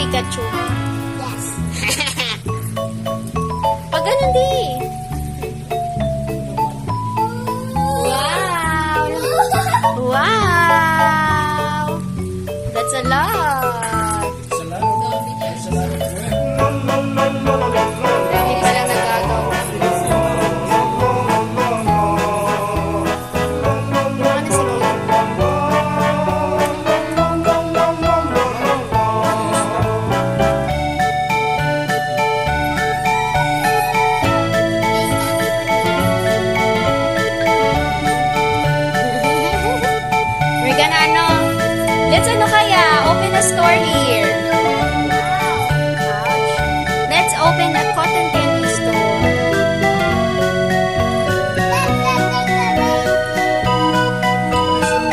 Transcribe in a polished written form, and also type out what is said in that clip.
Pikachu? Yes. Pag ganun di. Wow! Wow! That's a lot. Dahil pala nagagawa. Ano si Kuya? We're gonna let's kaya, open a story.